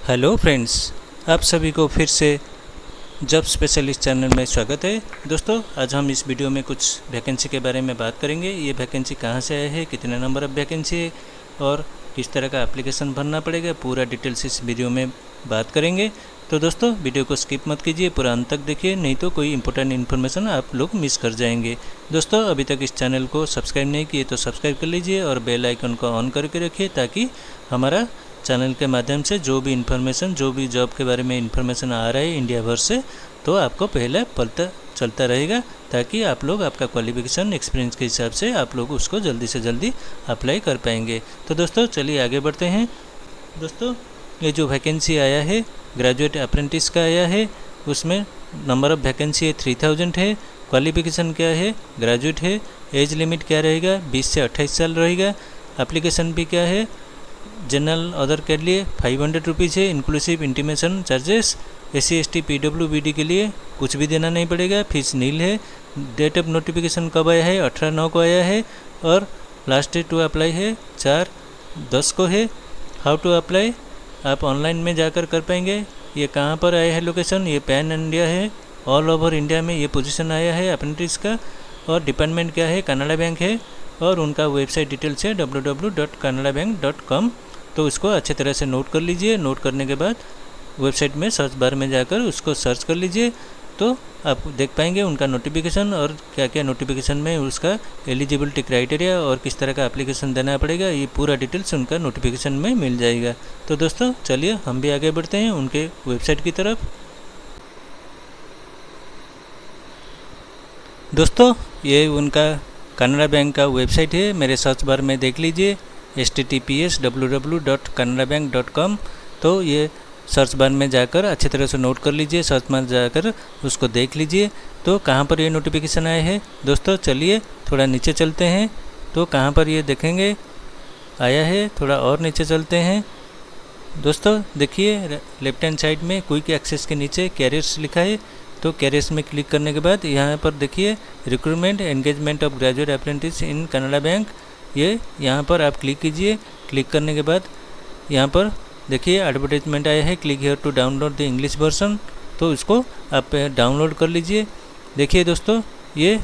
Hello friends, आप सभी को फिर से जॉब स्पेशलिस्ट चैनल में स्वागत है। दोस्तों, आज हम इस वीडियो में कुछ वैकेंसी के बारे में बात करेंगे। ये वैकेंसी कहाँ से आया है, कितने नंबर ऑफ वैकेंसी है और किस तरह का एप्लीकेशन भरना पड़ेगा, पूरा डिटेल्स इस वीडियो में बात करेंगे। तो दोस्तों, वीडियो को स्किप मत कीजिए, पूरा अंत तक देखिए, नहीं तो कोई इंपॉर्टेंट इन्फॉर्मेशन आप लोग मिस कर जाएंगे। दोस्तों, अभी तक इस चैनल को सब्सक्राइब नहीं किए तो सब्सक्राइब कर लीजिए और बेल आइकन को ऑन करके रखिए, ताकि हमारा चैनल के माध्यम से जो भी इन्फॉर्मेशन, जो भी जॉब के बारे में इन्फॉर्मेशन आ रहा है इंडिया भर से, तो आपको पहले पता चलता रहेगा, ताकि आप लोग आपका क्वालिफिकेशन एक्सपीरियंस के हिसाब से आप लोग उसको जल्दी से जल्दी अप्लाई कर पाएंगे। तो दोस्तों, चलिए आगे बढ़ते हैं। दोस्तों, ये जो वैकेंसी आया है ग्रेजुएट अप्रेंटिस का आया है, उसमें नंबर ऑफ़ वैकेंसी है 3000 है। क्वालिफिकेशन क्या है, ग्रेजुएट है। एज लिमिट क्या रहेगा, 20 से 28 साल रहेगा। एप्लीकेशन भी क्या है, जनरल अदर के लिए 500 रुपीज़ है, inclusive intimation charges. SC ST PWBD के लिए कुछ भी देना नहीं पड़ेगा, फीस नील है। डेट ऑफ नोटिफिकेशन कब आया है, 18/9 को आया है और लास्ट डेट टू अप्लाई है 4/10 को है। हाउ टू अप्लाई, आप ऑनलाइन में जाकर कर पाएंगे। ये कहाँ पर आया है लोकेशन, ये पैन इंडिया है, ऑल ओवर इंडिया में ये पोजीशन आया है अप्रेंटिस का। और डिपार्टमेंट क्या है, कनाडा बैंक है और उनका वेबसाइट डिटेल्स है www.canadabank.com। तो उसको अच्छे तरह से नोट कर लीजिए। नोट करने के बाद वेबसाइट में सर्च बार में जाकर उसको सर्च कर लीजिए, तो आप देख पाएंगे उनका नोटिफिकेशन और क्या क्या नोटिफिकेशन में उसका एलिजिबिलिटी क्राइटेरिया और किस तरह का एप्लीकेशन देना पड़ेगा, ये पूरा डिटेल्स उनका नोटिफिकेशन में मिल जाएगा। तो दोस्तों, चलिए हम भी आगे बढ़ते हैं उनके वेबसाइट की तरफ। दोस्तों, ये उनका कनाडा बैंक का वेबसाइट है, मेरे सर्च बार में देख लीजिए https www.canadabank.com। तो ये सर्च बार में जाकर अच्छी तरह से नोट कर लीजिए, सर्च बार जाकर उसको देख लीजिए। तो कहाँ पर ये नोटिफिकेशन आया है दोस्तों, चलिए थोड़ा नीचे चलते हैं, तो कहाँ पर ये देखेंगे आया है, थोड़ा और नीचे चलते हैं। दोस्तों देखिए, लेफ्ट हैंड साइड में क्विक एक्सेस के नीचे कैरियर्स लिखा है, तो कैरियर्स में क्लिक करने के बाद यहाँ पर देखिए recruitment engagement of graduate apprentice in Canada bank, ये यहाँ पर आप क्लिक कीजिए। क्लिक करने के बाद यहाँ पर देखिए एडवर्टाइजमेंट आया है, click here to download the English version, तो इसको आप डाउनलोड कर लीजिए। देखिए दोस्तों, ये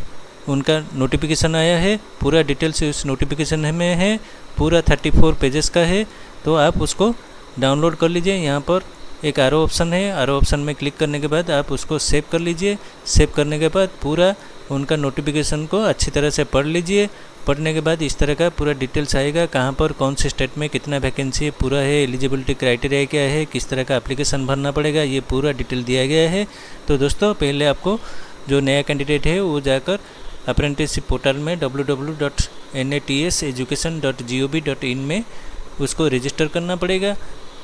उनका नोटिफिकेशन आया है, पूरा डिटेल्स उस नोटिफिकेशन में है, पूरा 34 पेजेस का है, तो आप उसको डाउनलोड कर लीजिए। यहाँ पर एक आरो ऑप्शन है, आरो ऑप्शन में क्लिक करने के बाद आप उसको सेव कर लीजिए। सेव करने के बाद पूरा उनका नोटिफिकेशन को अच्छी तरह से पढ़ लीजिए। पढ़ने के बाद इस तरह का पूरा डिटेल्स आएगा, कहाँ पर कौन से स्टेट में कितना वैकेंसी पूरा है, एलिजिबिलिटी क्राइटेरिया क्या है, किस तरह का एप्लीकेशन भरना पड़ेगा, ये पूरा डिटेल दिया गया है। तो दोस्तों, पहले आपको जो नया कैंडिडेट है वो जाकर अप्रेंटिसशिप पोर्टल में www.natseducation.gov.in में उसको रजिस्टर करना पड़ेगा।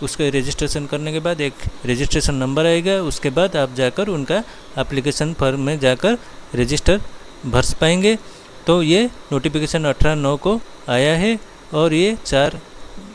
उसके रजिस्ट्रेशन करने के बाद एक रजिस्ट्रेशन नंबर आएगा, उसके बाद आप जाकर उनका एप्लीकेशन फॉर्म में जाकर रजिस्टर भर पाएंगे। तो ये नोटिफिकेशन 18/9 को आया है और ये 4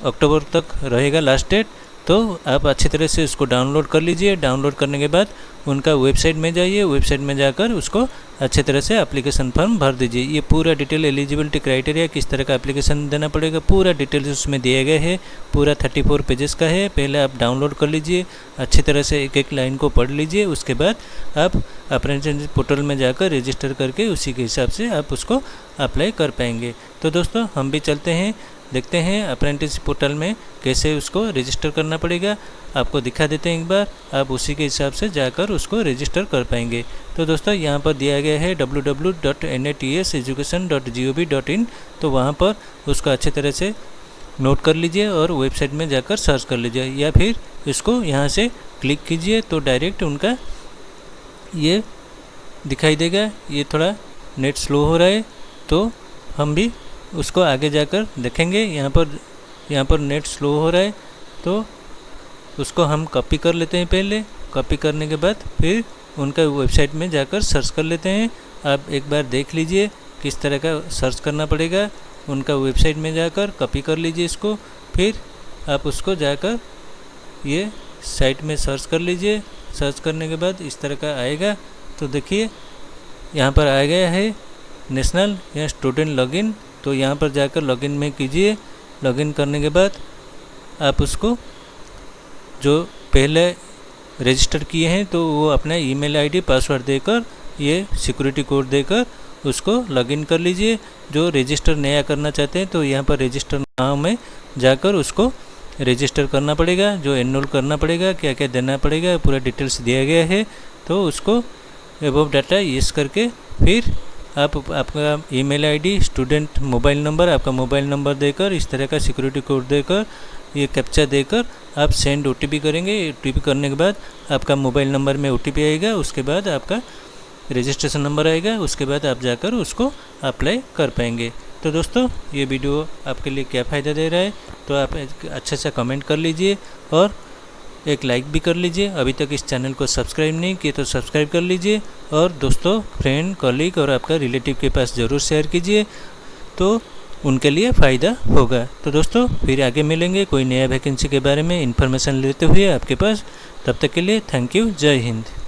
अक्टूबर तक रहेगा लास्ट डेट। तो आप अच्छी तरह से उसको डाउनलोड कर लीजिए। डाउनलोड करने के बाद उनका वेबसाइट में जाइए, वेबसाइट में जाकर उसको अच्छे तरह से एप्लीकेशन फॉर्म भर दीजिए। ये पूरा डिटेल एलिजिबिलिटी क्राइटेरिया, किस तरह का एप्लीकेशन देना पड़ेगा, पूरा डिटेल्स उसमें दिए गए हैं। पूरा 34 पेजेस का है, पहले आप डाउनलोड कर लीजिए, अच्छी तरह से एक एक लाइन को पढ़ लीजिए। उसके बाद आप अप्रेंटिसशिप पोर्टल में जाकर रजिस्टर करके उसी के हिसाब से आप उसको अप्लाई कर पाएंगे। तो दोस्तों, हम भी चलते हैं, देखते हैं अप्रेंटिस पोर्टल में कैसे उसको रजिस्टर करना पड़ेगा, आपको दिखा देते हैं एक बार, आप उसी के हिसाब से जाकर उसको रजिस्टर कर पाएंगे। तो दोस्तों, यहाँ पर दिया गया है www.natseducation.gov.in, तो वहाँ पर उसको अच्छे तरह से नोट कर लीजिए और वेबसाइट में जाकर सर्च कर लीजिए, या फिर इसको यहाँ से क्लिक कीजिए तो डायरेक्ट उनका ये दिखाई देगा। ये थोड़ा नेट स्लो हो रहा है, तो हम भी उसको आगे जाकर देखेंगे। यहाँ पर नेट स्लो हो रहा है, तो उसको हम कॉपी कर लेते हैं। पहले कॉपी करने के बाद फिर उनका वेबसाइट में जाकर सर्च कर लेते हैं। आप एक बार देख लीजिए किस तरह का सर्च करना पड़ेगा। उनका वेबसाइट में जाकर कॉपी कर लीजिए इसको, फिर आप उसको जाकर ये साइट में सर्च कर लीजिए। सर्च करने के बाद इस तरह का आएगा, तो देखिए यहाँ पर आ गया है नेशनल या स्टूडेंट लॉगिन। तो यहाँ पर जाकर लॉगिन में कीजिए। लॉगिन करने के बाद आप उसको जो पहले रजिस्टर किए हैं तो वो अपना ईमेल आईडी पासवर्ड देकर ये सिक्योरिटी कोड देकर उसको लॉगिन कर लीजिए। जो रजिस्टर नया करना चाहते हैं तो यहाँ पर रजिस्टर नाउ में जाकर उसको रजिस्टर करना पड़ेगा, जो एनरोल करना पड़ेगा, क्या क्या देना पड़ेगा, पूरा डिटेल्स दिया गया है। तो उसको एबव डाटा यस करके फिर आप आपका email ID, student mobile number, आपका मोबाइल नंबर देकर इस तरह का सिक्योरिटी कोड देकर ये कैप्चा देकर आप सेंड OTP करेंगे। OTP करने के बाद आपका मोबाइल नंबर में OTP आएगा, उसके बाद आपका रजिस्ट्रेशन नंबर आएगा, उसके बाद आप जाकर उसको अप्लाई कर पाएंगे। तो दोस्तों ये वीडियो आपके लिए क्या फ़ायदा दे रहा है तो आप अच्छा सा कमेंट कर लीजिए और एक लाइक भी कर लीजिए। अभी तक इस चैनल को सब्सक्राइब नहीं किए तो सब्सक्राइब कर लीजिए और दोस्तों, फ्रेंड, कॉलीग और आपका रिलेटिव के पास ज़रूर शेयर कीजिए तो उनके लिए फ़ायदा होगा। तो दोस्तों फिर आगे मिलेंगे कोई नया वैकेंसी के बारे में इन्फॉर्मेशन लेते हुए आपके पास। तब तक के लिए थैंक यू। जय हिंद।